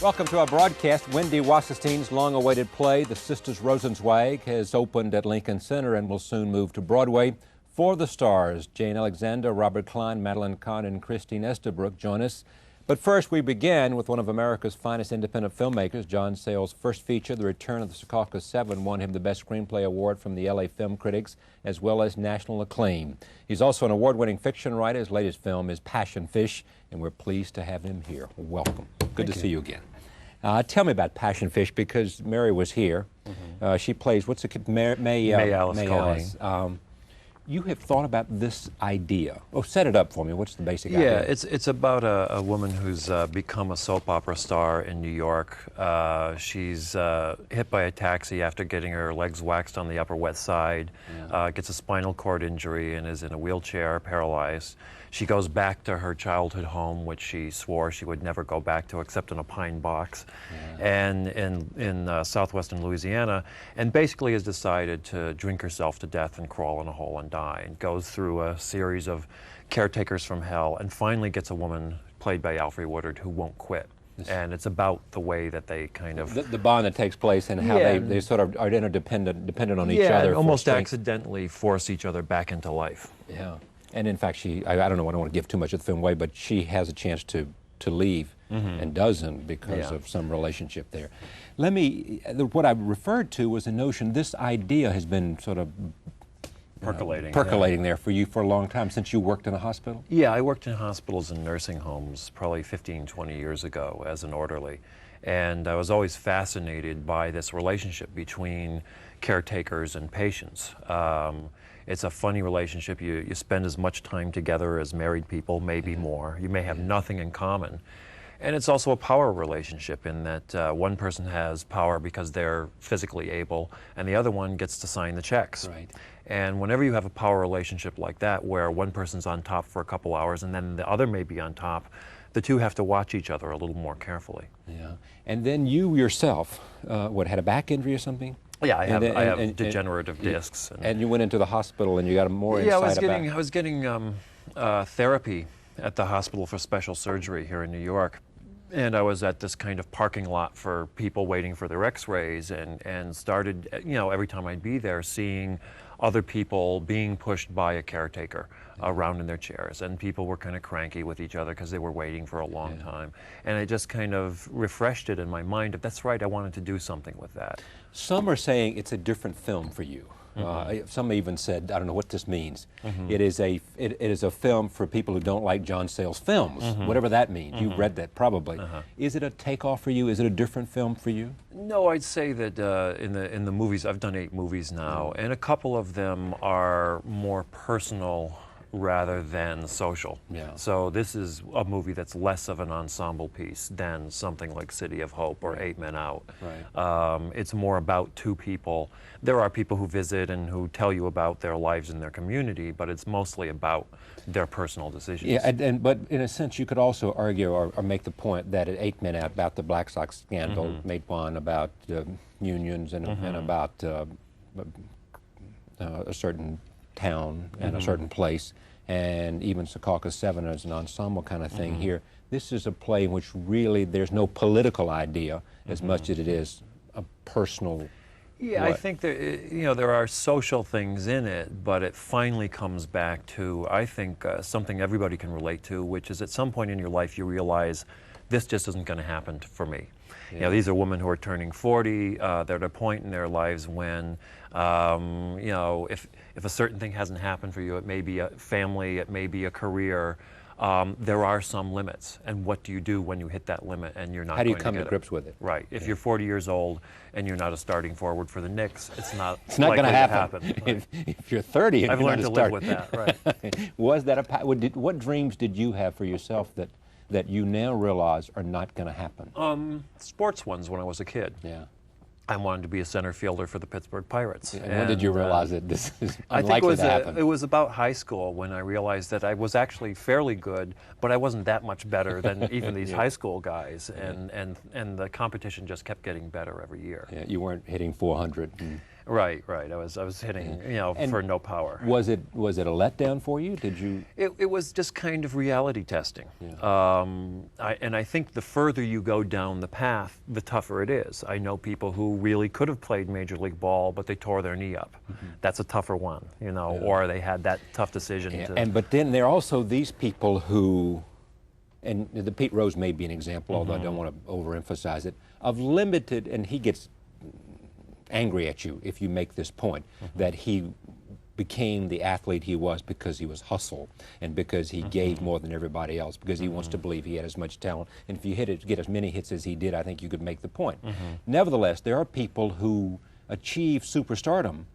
Welcome to our broadcast. Wendy Wasserstein's long-awaited play, The Sisters Rosenzweig, has opened at Lincoln Center and will soon move to Broadway. For the stars, Jane Alexander, Robert Klein, Madeline Kahn, and Christine Estabrook join us. But first, we begin with one of America's finest independent filmmakers, John Sayles' first feature, The Return of the Secaucus Seven, won him the Best Screenplay Award from the LA Film Critics, as well as national acclaim. He's also an award-winning fiction writer. His latest film is Passion Fish, and we're pleased to have him here. Welcome. Good to see you again. Tell me about Passion Fish, because Mary was here. She plays, what's the kid? May Alice. You have thought about this idea. Oh, set it up for me. What's the basic idea? Yeah, it's about a woman who's become a soap opera star in New York. She's hit by a taxi after getting her legs waxed on the Upper West Side, gets a spinal cord injury and is in a wheelchair, paralyzed. She goes back to her childhood home, which she swore she would never go back to except in a pine box, and in southwestern Louisiana, and basically has decided to drink herself to death and crawl in a hole and die, and goes through a series of caretakers from hell, and finally gets a woman played by Alfre Woodard who won't quit. And it's about the way that they kind of... The bond that takes place and how they sort of are interdependent, dependent on each other. Yeah, almost accidentally force each other back into life. Yeah. And in fact, I don't know, I don't want to give too much of the film away, but she has a chance to leave and doesn't because of some relationship there. What I referred to was the notion, this idea has been sort of percolating there for you for a long time, since you worked in a hospital? Yeah, I worked in hospitals and nursing homes probably 15, 20 years ago as an orderly. And I was always fascinated by this relationship between caretakers and patients. It's a funny relationship. You spend as much time together as married people, maybe more. You may have nothing in common. And it's also a power relationship in that one person has power because they're physically able, and the other one gets to sign the checks. Right. And whenever you have a power relationship like that, where one person's on top for a couple hours and then the other may be on top, the two have to watch each other a little more carefully. Yeah. And then you yourself, had a back injury or something? Yeah, I have degenerative discs. And you went into the hospital and you got more insight about... I was getting therapy at the hospital for special surgery here in New York. And I was at this kind of parking lot for people waiting for their x-rays, and started, every time I'd be there, seeing other people being pushed by a caretaker around in their chairs, and people were kind of cranky with each other because they were waiting for a long time. And it just kind of refreshed it in my mind. If that's right, I wanted to do something with that. Some are saying it's a different film for you. Some even said, I don't know what this means. It is a film for people who don't like John Sayles films, whatever that means. You've read that probably. Is it a takeoff for you? Is it a different film for you? No, I'd say that in the movies, I've done 8 movies now, and a couple of them are more personal rather than social. So this is a movie that's less of an ensemble piece than something like City of Hope or 8 Men Out. It's more about 2 people. There are people who visit and who tell you about their lives in their community, but it's mostly about their personal decisions. Yeah, but in a sense, you could also argue or make the point that at 8 Men Out, about the Black Sox scandal, made one about unions and about a certain town and a certain place, and even Secaucus 7 as an ensemble kind of thing here. This is a play in which really there's no political idea as much as it is a personal... Yeah, I think there are social things in it, but it finally comes back to, I think, something everybody can relate to, which is at some point in your life you realize this just isn't going to happen for me. These are women who are turning 40. They're at a point in their lives when, if a certain thing hasn't happened for you, it may be a family, it may be a career. There are some limits, and what do you do when you hit that limit and you're not going to get it? How do you come to grips with it? Right. If you're 40 years old and you're not a starting forward for the Knicks, it's not going to happen. Right? If you're 30 and I've you're learned not to live with that. Right. Was that what dreams did you have for yourself that you now realize are not going to happen? Sports ones when I was a kid. Yeah. I wanted to be a center fielder for the Pittsburgh Pirates. And when did you realize that this is I think unlikely to happen? It was about high school when I realized that I was actually fairly good, but I wasn't that much better than even these high school guys, and the competition just kept getting better every year. Yeah, you weren't hitting 400. Right, right. I was hitting, you know, And for no power. Was it a letdown for you? Did you? It was just kind of reality testing. Yeah. And I think the further you go down the path, the tougher it is. I know people who really could have played Major League ball, but they tore their knee up. That's a tougher one, you know, or they had that tough decision. But then there are also these people who, and the Pete Rose may be an example, although I don't want to overemphasize it, of limited, and he gets angry at you if you make this point, that he became the athlete he was because he was hustle and because he gave more than everybody else, because he wants to believe he had as much talent. And if you get as many hits as he did, I think you could make the point. Nevertheless, there are people who achieve superstardom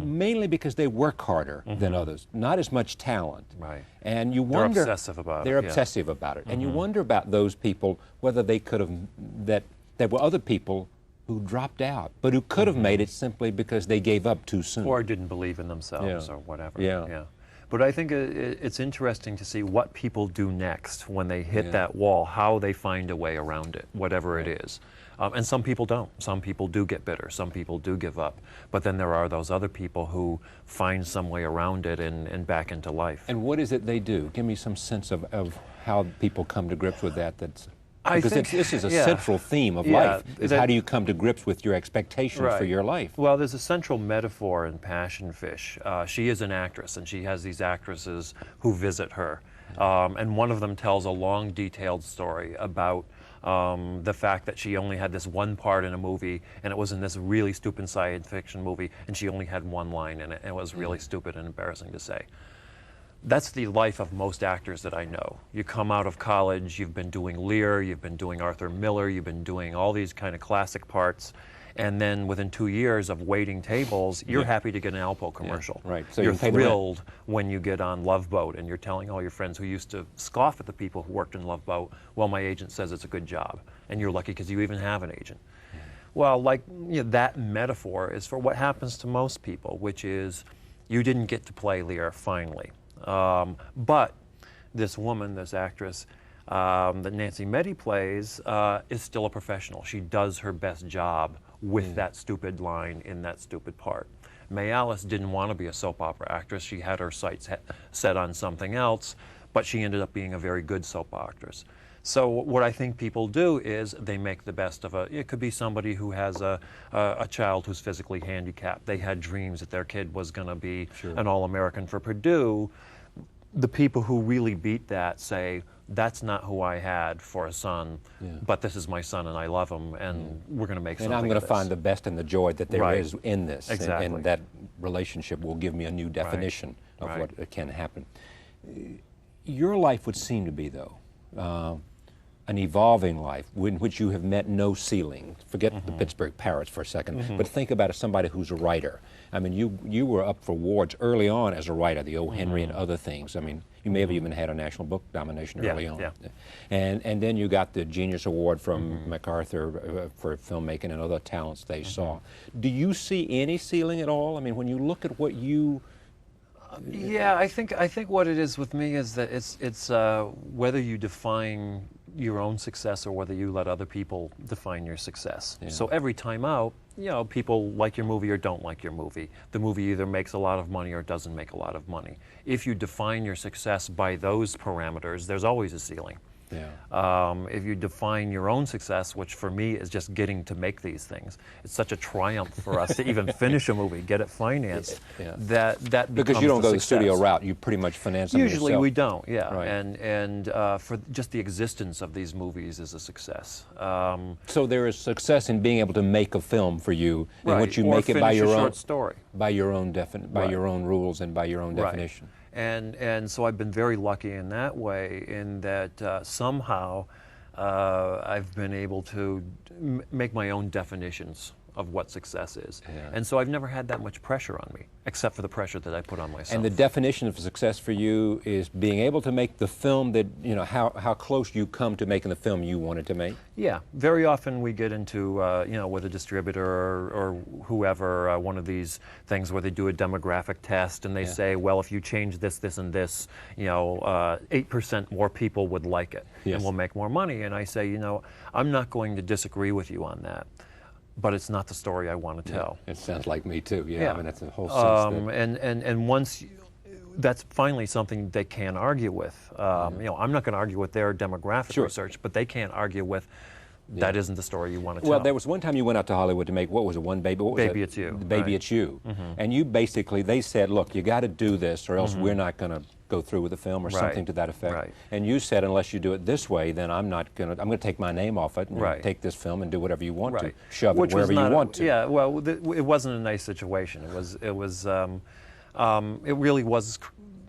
mainly because they work harder than others, not as much talent. Right. And you wonder, they're obsessive about it. They're obsessive about it. And you wonder about those people, whether they could have, that there were other people who dropped out, but who could have made it simply because they gave up too soon. Or didn't believe in themselves or whatever. Yeah. But I think it's interesting to see what people do next when they hit that wall, how they find a way around it, whatever it is. And some people don't. Some people do get bitter. Some people do give up. But then there are those other people who find some way around it and back into life. And what is it they do? Give me some sense of how people come to grips with that. Because this is a central theme of life, is how do you come to grips with your expectations for your life? Well, there's a central metaphor in Passion Fish. She is an actress, and she has these actresses who visit her. And one of them tells a long, detailed story about the fact that she only had this one part in a movie, and it was in this really stupid science fiction movie, and she only had one line in it, and it was really stupid and embarrassing to say. That's the life of most actors that I know. You come out of college, you've been doing Lear, you've been doing Arthur Miller, you've been doing all these kind of classic parts, and then within 2 years of waiting tables, you're happy to get an Alpo commercial. Right. So you're thrilled when you get on Love Boat and you're telling all your friends who used to scoff at the people who worked in Love Boat, well, my agent says it's a good job. And you're lucky because you even have an agent. Well, like, you know, that metaphor is for what happens to most people, which is you didn't get to play Lear finally. But this woman, this actress that Nancy Mehdi plays, is still a professional. She does her best job with that stupid line in that stupid part. May Alice didn't want to be a soap opera actress. She had her sights set on something else, but she ended up being a very good soap actress. So what I think people do is they make the best of it could be somebody who has a child who's physically handicapped. They had dreams that their kid was going to be an All-American for Purdue. The people who really beat that say, that's not who I had for a son, but this is my son and I love him, and we're going to make something of this. And I'm going to find the best and the joy that there is in this. Exactly. And that relationship will give me a new definition of what can happen. Your life would seem to be, though, an evolving life in which you have met no ceiling. Forget the Pittsburgh Pirates for a second, but think about somebody who's a writer. I mean, you were up for awards early on as a writer, the O. Henry and other things. I mean, you may have even had a national book nomination early on. And then you got the Genius Award from MacArthur for filmmaking and other talents they saw. Do you see any ceiling at all? I mean, when you look at what you... Yeah, I think what it is with me is that it's whether you define your own success or whether you let other people define your success. So every time out, you know, people like your movie or don't like your movie. The movie either makes a lot of money or doesn't make a lot of money. If you define your success by those parameters, there's always a ceiling. If you define your own success, which for me is just getting to make these things, it's such a triumph for us to even finish a movie, get it financed, that becomes because you don't go the success. studio route, you pretty much finance them Usually yourself. we don't, and for just the existence of these movies is a success. So there is success in being able to make a film for you, in which you or make it by your finish a own short story, by your own rules and by your own definition. And so I've been very lucky in that way, in that somehow I've been able to make my own definitions of what success is. And so I've never had that much pressure on me, except for the pressure that I put on myself. And the definition of success for you is being able to make the film that, you know, how close you come to making the film you wanted to make? Yeah, very often we get into, you know, with a distributor or whoever, one of these things where they do a demographic test and they say, well, if you change this, this, and this, you know, 8% more people would like it and we'll make more money. And I say, you know, I'm not going to disagree with you on that. but it's not the story I want to tell. It sounds like me too. Yeah, Yeah. I mean that's a whole sense. And once that's finally something they can argue with. You know, I'm not going to argue with their demographic research, but they can't argue with that isn't the story you want to tell. Well, there was one time you went out to Hollywood to make, what was it, One Baby? What was Baby it? It's You. Baby It's You. And you basically, they said, look, you got to do this or else we're not going to go through with the film or something to that effect. Right. And you said, unless you do it this way, then I'm going to take my name off it and take this film and do whatever you want to, shove it wherever you want to. Yeah, well, it wasn't a nice situation. It really was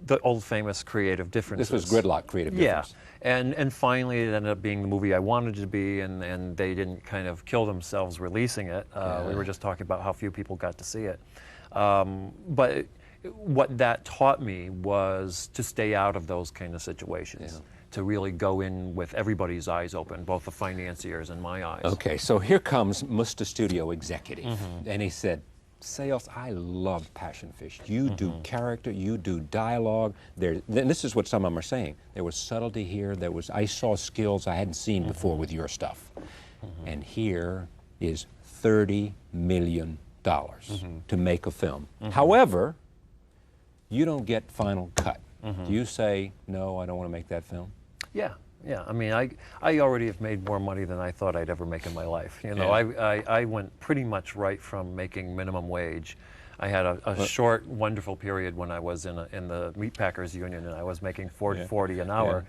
the old famous creative differences. This was gridlock creative difference. Yeah, and finally it ended up being the movie I wanted it to be, and they didn't kind of kill themselves releasing it. We were just talking about how few people got to see it. But what that taught me was to stay out of those kind of situations, to really go in with everybody's eyes open, both the financiers and my eyes. Okay, so here comes Mr. Studio executive, and he said, Sayles, I love Passion Fish. You do character, you do dialogue. And this is what some of them are saying. There was subtlety here. I saw skills I hadn't seen before with your stuff. And here is $30 million to make a film. However, you don't get final cut. Do you say, no, I don't want to make that film? Yeah. Yeah, I mean, I already have made more money than I thought I'd ever make in my life. You know, I went pretty much right from making minimum wage. I had a short, wonderful period when I was in the Meatpackers Union, and I was making $40 an hour,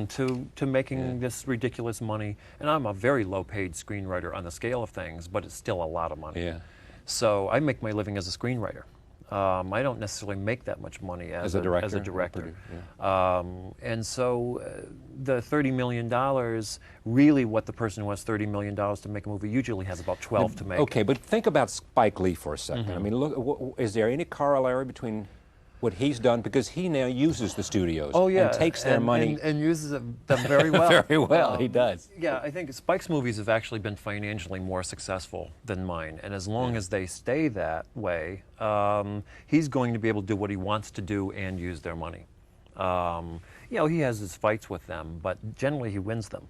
to making this ridiculous money. And I'm a very low-paid screenwriter on the scale of things, but it's still a lot of money. Yeah. So I make my living as a screenwriter. I don't necessarily make that much money as a director. And so the $30 million, really what the person who has $30 million to make a movie usually has about 12 to make. Okay, but think about Spike Lee for a second. I mean, look, is there any corollary between what he's done, because he now uses the studios and takes their money and uses them very well. Very well, he does. Yeah, I think Spike's movies have actually been financially more successful than mine, and as long as they stay that way, he's going to be able to do what he wants to do and use their money. You know, he has his fights with them, but generally he wins them.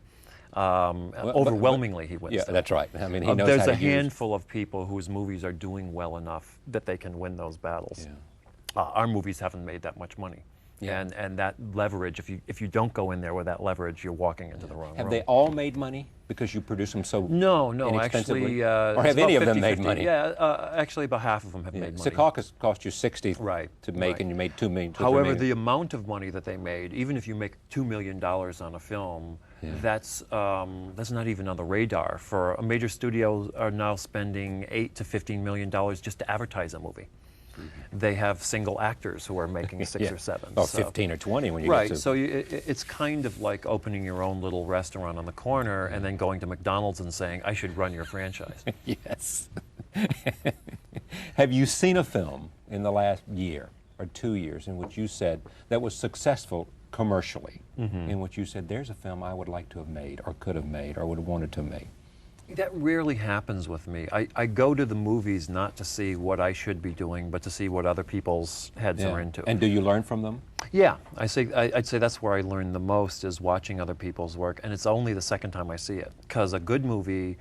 Overwhelmingly, he wins. Yeah, them. That's right. I mean, he knows there's how to a handful of people whose movies are doing well enough that they can win those battles. Yeah. Our movies haven't made that much money. Yeah. And that leverage, if you don't go in there with that leverage, you're walking into the wrong room. Have they all made money because you produce them so No, inexpensively? actually... or have any of them made money? Yeah, actually about half of them have made money. Secaucus cost you $60 to make, and you made $2 million. However, the amount of money that they made, even if you make $2 million on a film, that's not even on the radar. For a major studio are now spending $8 to $15 million just to advertise a movie. They have single actors who are making 6 or 7. Oh, 15 or 20 when you get to... So it's kind of like opening your own little restaurant on the corner and then going to McDonald's and saying, I should run your franchise. Yes. Have you seen a film in the last year or 2 years in which you said that was successful commercially, in which you said, there's a film I would like to have made or could have made or would have wanted to have made? That rarely happens with me. I go to the movies not to see what I should be doing, but to see what other people's heads are into. And do you learn from them? Yeah, I'd say that's where I learn the most, is watching other people's work, and it's only the second time I see it. Because a good movie,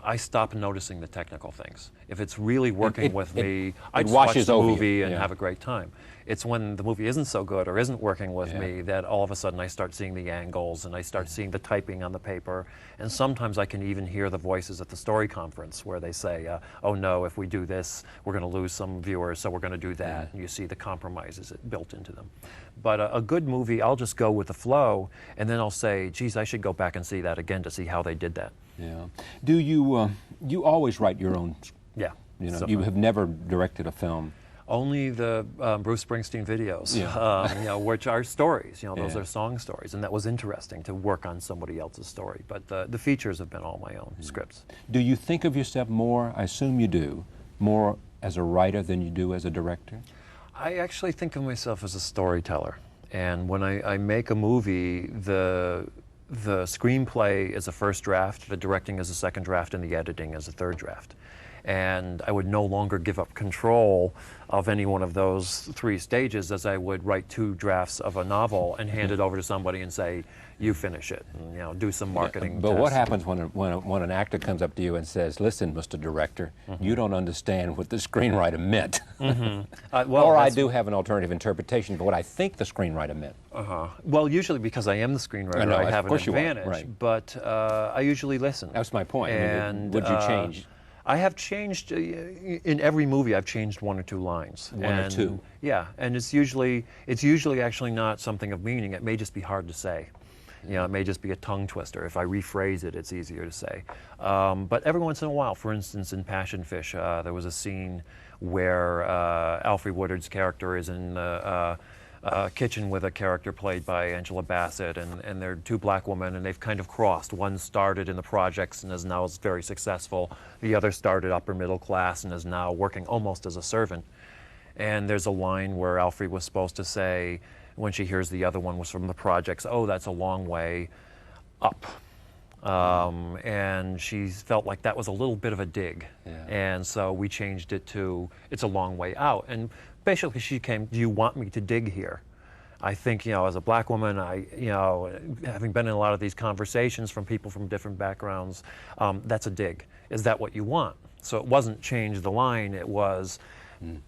I stop noticing the technical things. If it's really working with me, I just watch the movie and have a great time. It's when the movie isn't so good or isn't working with me that all of a sudden I start seeing the angles and I start seeing the typing on the paper. And sometimes I can even hear the voices at the story conference where they say, oh no, if we do this, we're going to lose some viewers, so we're going to do that. And you see the compromises built into them. But a good movie, I'll just go with the flow, and then I'll say, geez, I should go back and see that again to see how they did that. Yeah. Do you, you always write your own? Yeah. You know, you have never directed a film? Only the Bruce Springsteen videos, you know, which are stories. You know, those are song stories, and that was interesting to work on somebody else's story. But the features have been all my own scripts. Do you think of yourself more, I assume you do, more as a writer than you do as a director? I actually think of myself as a storyteller. And when I make a movie, the screenplay is a first draft, the directing is a second draft, and the editing is a third draft. And I would no longer give up control of any one of those 3 stages, as I would write 2 drafts of a novel and hand it over to somebody and say, you finish it, and, you know, do some marketing. But what happens when an actor comes up to you and says, listen, Mr. Director, you don't understand what the screenwriter meant? Or I do have an alternative interpretation of what I think the screenwriter meant. Well, usually because I am the screenwriter, I have an advantage, but I usually listen. That's my point. And would you change? I have changed, in every movie I've changed 1 or 2 lines. 1 or 2? Yeah, and it's usually actually not something of meaning. It may just be hard to say. You know, it may just be a tongue twister. If I rephrase it, it's easier to say. But every once in a while, for instance, in Passion Fish, there was a scene where Alfre Woodard's character is in the kitchen with a character played by Angela Bassett, and they're 2 black women, and they've kind of crossed. One started in the projects and is now very successful. The other started upper middle class and is now working almost as a servant. And there's a line where Alfre was supposed to say, when she hears the other one was from the projects, oh, that's a long way up. And she felt like that was a little bit of a dig. And so we changed it to, it's a long way out. And basically she came, do you want me to dig here? I think, you know, as a black woman, you know, having been in a lot of these conversations from people from different backgrounds, that's a dig. Is that what you want? So it wasn't change the line, it was,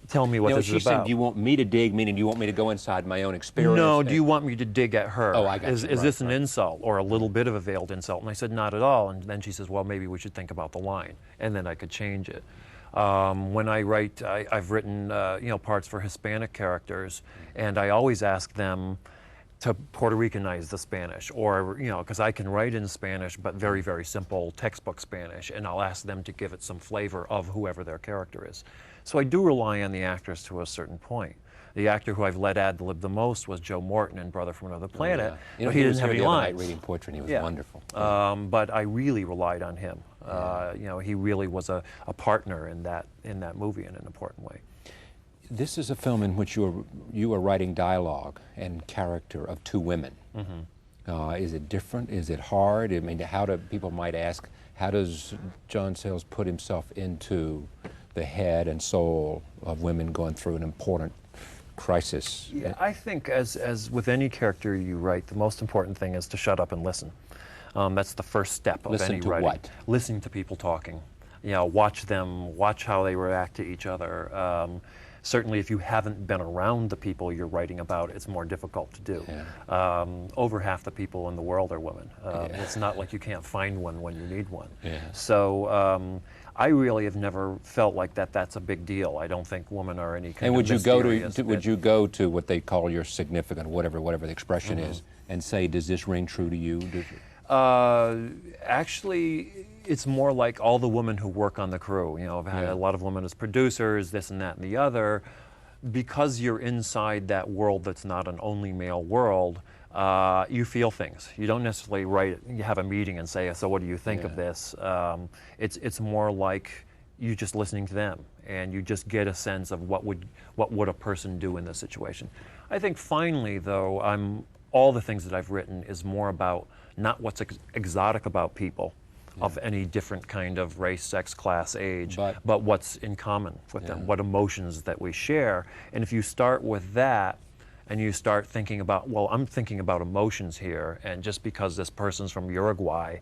tell me what this is about. Said, do you want me to dig, meaning do you want me to go inside my own experience? No, do you want me to dig at her? Oh, I got you. Is this an insult or a little bit of a veiled insult? And I said, not at all. And then she says, well, maybe we should think about the line. And then I could change it. When I write, I've written, you know, parts for Hispanic characters, and I always ask them to Puerto Ricanize the Spanish, or, you know, because I can write in Spanish, but very, very simple textbook Spanish, and I'll ask them to give it some flavor of whoever their character is. So I do rely on the actors to a certain point. The actor who I've let ad-lib the most was Joe Morton in Brother from Another Planet. You know, he didn't have any lines. Reading poetry, and he was wonderful. But I really relied on him. You know, he really was a partner in that movie in an important way. This is a film in which you are writing dialogue and character of 2 women. Is it different? Is it hard? I mean, people might ask, how does John Sayles put himself into the head and soul of women going through an important crisis? Yeah, I think as with any character you write, the most important thing is to shut up and listen. That's the first step of any writing. Listen to what? Listening to people talking. You know, watch them, watch how they react to each other. Certainly if you haven't been around the people you're writing about, it's more difficult to do. Over half the people in the world are women. It's not like you can't find one when you need one. So I really have never felt like that's a big deal. I don't think women are any kind of mysterious. And would you go to what they call your significant, whatever the expression is, and say, does this ring true to you? Actually, it's more like all the women who work on the crew. You know, I've had a lot of women as producers, this and that and the other. Because you're inside that world that's not an only male world, you feel things. You don't necessarily you have a meeting and say, so what do you think of this? It's more like you just listening to them, and you just get a sense of what would a person do in this situation. I think finally, though, all the things that I've written is more about not what's exotic about people of any different kind of race, sex, class, age, but what's in common with them, what emotions that we share. And if you start with that, and you start thinking about, well, I'm thinking about emotions here, and just because this person's from Uruguay,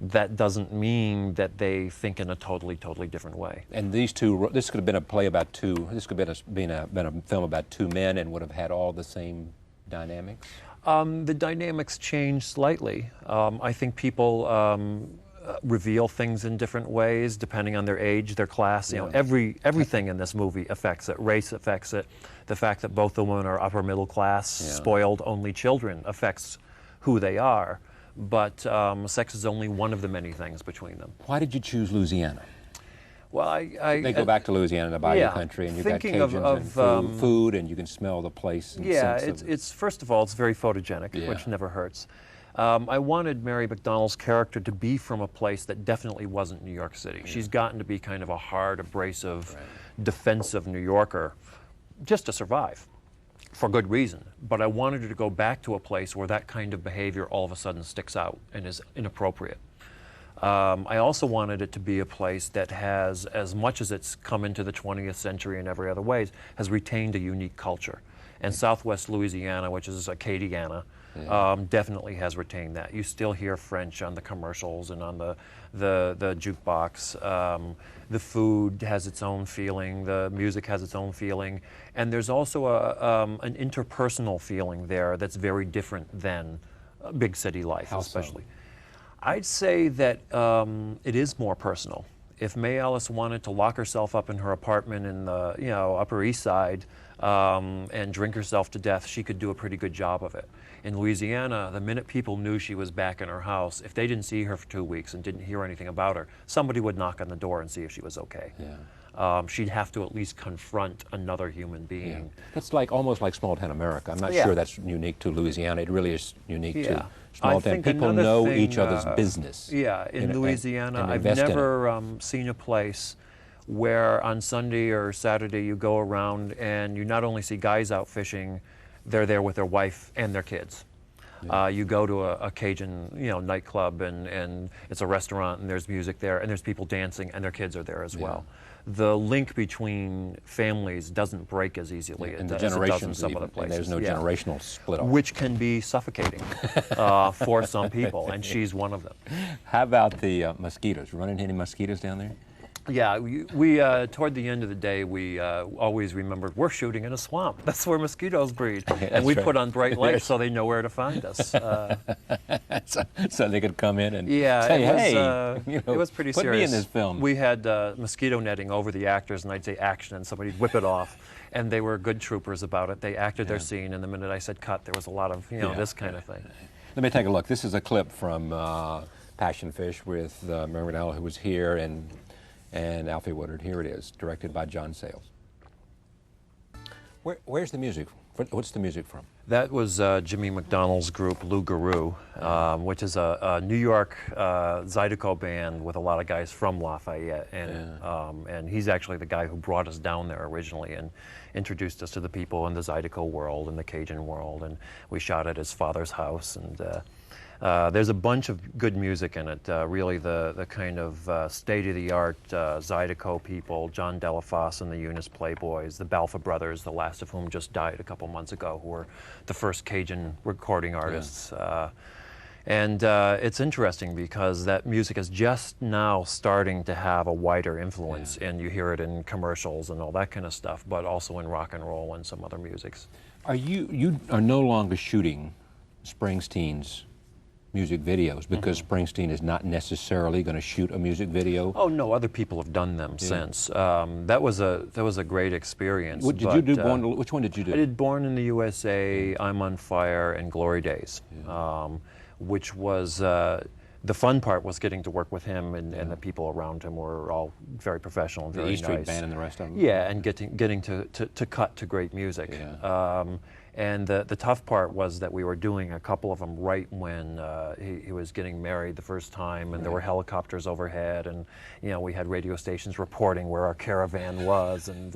that doesn't mean that they think in a totally, totally different way. And this could have been a play about this could have been a film about 2 men and would have had all the same dynamics? The dynamics change slightly. I think people reveal things in different ways depending on their age, their class. You know, everything in this movie affects it. Race affects it. The fact that both the women are upper middle class, spoiled only children, affects who they are. But sex is only one of the many things between them. Why did you choose Louisiana? Well, they go back to Louisiana, the Bayou country, and you've got Cajuns and food, and you can smell the place. And it's first of all, it's very photogenic, which never hurts. I wanted Mary McDonnell's character to be from a place that definitely wasn't New York City. She's gotten to be kind of a hard, abrasive, defensive New Yorker just to survive, for good reason. But I wanted her to go back to a place where that kind of behavior all of a sudden sticks out and is inappropriate. I also wanted it to be a place that has, as much as it's come into the 20th century in every other ways, has retained a unique culture. And Southwest Louisiana, which is Acadiana, definitely has retained that. You still hear French on the commercials and on the jukebox. The food has its own feeling. The music has its own feeling. And there's also an interpersonal feeling there that's very different than big city life, especially. So? I'd say that it is more personal. If May Ellis wanted to lock herself up in her apartment in the Upper East Side and drink herself to death, she could do a pretty good job of it. In Louisiana, the minute people knew she was back in her house, if they didn't see her for 2 weeks and didn't hear anything about her, somebody would knock on the door and see if she was okay. Yeah. She'd have to at least confront another human being. Yeah. That's almost like small town America. I'm not sure that's unique to Louisiana. It really is unique to small town. People know each other's business. Yeah, in Louisiana, I've never seen a place where on Sunday or Saturday you go around and you not only see guys out fishing, they're there with their wife and their kids. Yeah. You go to a Cajun, nightclub and it's a restaurant and there's music there and there's people dancing and their kids are there as well. The link between families doesn't break as easily as it does in some other places. There's no generational split off. Which can be suffocating for some people, and she's one of them. How about the mosquitoes? Run into any mosquitoes down there? Yeah, we toward the end of the day, we always remembered we're shooting in a swamp. That's where mosquitoes breed. And we put on bright lights so they know where to find us. So they could come in and say, hey, it was pretty serious. Put me in this film. We had mosquito netting over the actors, and I'd say action, and somebody'd whip it off. And they were good troopers about it. They acted their scene, and the minute I said cut, there was a lot of, this kind of thing. Let me take a look. This is a clip from Passion Fish with Mary McDowell, who was here, and Alfie Woodard. Here it is, directed by John Sayles. Where's the music? What's the music from? That was Jimmy McDonald's group, Lou Garou, which is a New York Zydeco band with a lot of guys from Lafayette. And he's actually the guy who brought us down there originally and introduced us to the people in the Zydeco world and the Cajun world. And we shot at his father's house. And there's a bunch of good music in it. Really the kind of state-of-the-art Zydeco people, John Delafosse and the Eunice Playboys, the Balfa brothers, the last of whom just died a couple months ago, who were the first Cajun recording artists. And it's interesting because that music is just now starting to have a wider influence, and you hear it in commercials and all that kind of stuff, but also in rock and roll and some other musics. You are no longer shooting Springsteen's music videos because Springsteen is not necessarily going to shoot a music video? Oh no, other people have done them since. That was a great experience. What did you do? Which one did you do? I did Born in the USA, I'm on Fire, and Glory Days, which was the fun part was getting to work with him, and the people around him were all very professional and very nice. The E Street Band and the rest of them. Yeah, and getting to cut to great music. Yeah. And the tough part was that we were doing a couple of them right when he was getting married the first time, and there were helicopters overhead, and we had radio stations reporting where our caravan was, and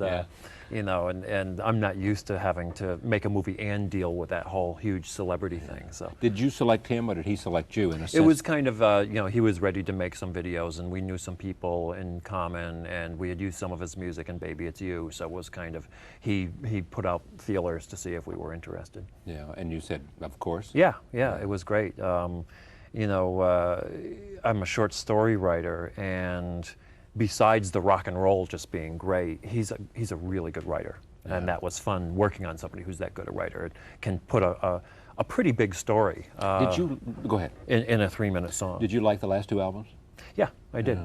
and I'm not used to having to make a movie and deal with that whole huge celebrity thing. So did you select him, or did he select you? In a sense, it was kind of he was ready to make some videos, and we knew some people in common, and we had used some of his music in Baby It's You, so it was kind of he put out feelers to see if we were interested. Yeah, and you said, of course. Yeah, it was great. I'm a short story writer, and besides the rock and roll just being great, he's a really good writer, and that was fun working on somebody who's that good a writer. It can put a pretty big story. Did you go ahead in a 3-minute song? Did you like the last 2 albums? Yeah, I did.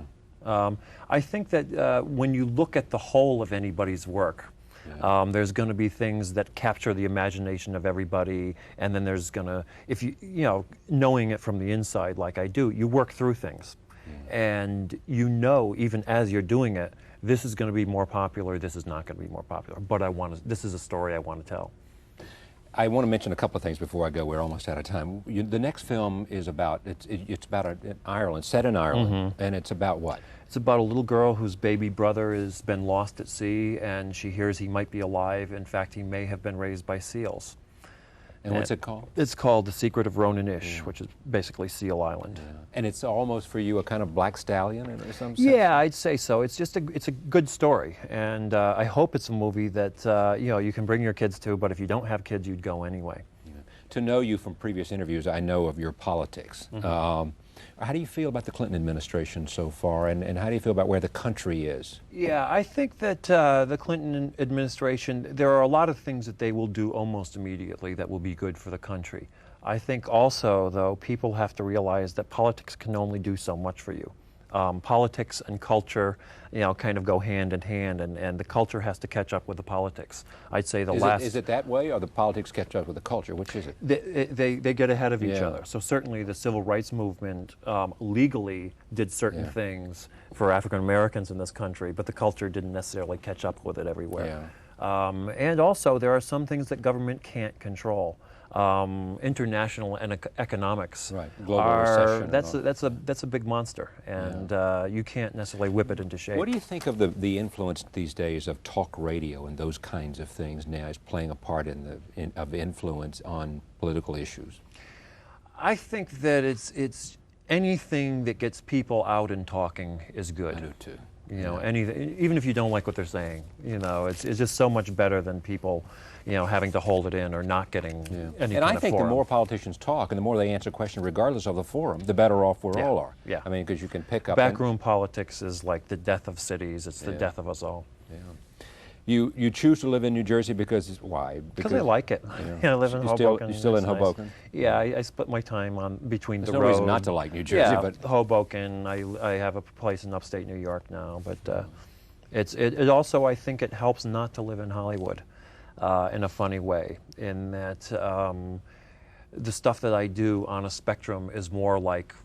I think that when you look at the whole of anybody's work, there's going to be things that capture the imagination of everybody, and then there's going to, if knowing it from the inside like I do, you work through things. And even as you're doing it, this is going to be more popular, this is not going to be more popular, but this is a story I want to tell. I want to mention a couple of things before I go. We're almost out of time. The next film is about, it's about Ireland, set in Ireland, and it's about what? It's about a little girl whose baby brother has been lost at sea, and she hears he might be alive. In fact, he may have been raised by seals. And what's it called? It's called The Secret of Ronan Ish, which is basically Seal Island. Yeah. And it's almost for you a kind of black stallion in some sense? Yeah, I'd say so. It's just it's a good story, and I hope it's a movie that you know, you can bring your kids to, but if you don't have kids, you'd go anyway. Yeah. To know you from previous interviews, I know of your politics. How do you feel about the Clinton administration so far, and how do you feel about where the country is? Yeah, I think that the Clinton administration, there are a lot of things that they will do almost immediately that will be good for the country. I think also, though, people have to realize that politics can only do so much for you. Politics and culture, you know, kind of go hand in hand, and the culture has to catch up with the politics. I'd say Is it that way, or the politics catch up with the culture? Which is it? They get ahead of each other. So certainly the civil rights movement legally did certain things for African Americans in this country, but the culture didn't necessarily catch up with it everywhere. And also there are some things that government can't control. International and economics, Global recession. That's a big monster, and you can't necessarily whip it into shape. What do you think of the influence these days of talk radio and those kinds of things now as playing a part of influence on political issues? I think that it's anything that gets people out and talking is good. I do too. You know, anything, even if you don't like what they're saying, you know, it's just so much better than people, you know, having to hold it in or not getting any And I kind of think forum. the more politicians talk and the more they answer questions regardless of the forum, the better off we all are. Yeah. I mean, because you can pick up... Backroom politics is like the death of cities. It's the death of us all. Yeah. You choose to live in New Jersey because, why? Because I like it. I live in Hoboken. You're still in It's nice. Hoboken? Yeah, I split my time on between There's the no road. reason not to like New Jersey, but... Hoboken. I have a place in upstate New York now, but it also, I think it helps not to live in Hollywood in a funny way, in that the stuff that I do on a spectrum is more like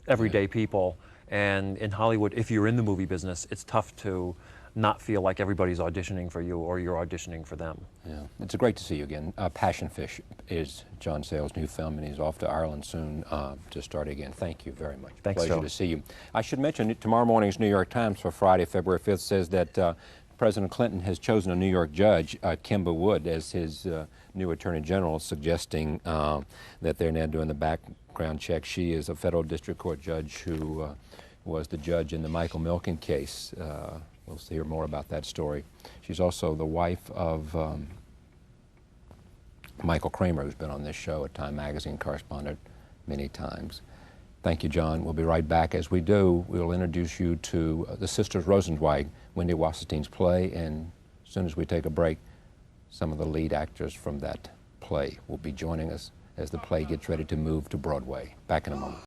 everyday people, and in Hollywood, if you're in the movie business, it's tough to not feel like everybody's auditioning for you or you're auditioning for them. Yeah, it's great to see you again. Passion Fish is John Sayles' new film, and he's off to Ireland soon to start again. Thank you very much. Thanks, Pleasure Phil. to see you. I should mention tomorrow morning's New York Times for Friday, February 5th says that President Clinton has chosen a New York judge, Kimba Wood, as his new Attorney General, suggesting that they're now doing the background check. She is a federal district court judge who was the judge in the Michael Milken case. We'll hear more about that story. She's also the wife of Michael Kramer, who's been on this show, a Time magazine correspondent many times. Thank you, John. We'll be right back. As we do, we'll introduce you to the Sisters Rosenzweig, Wendy Wasserstein's play, and as soon as we take a break, some of the lead actors from that play will be joining us as the play gets ready to move to Broadway. Back in a moment.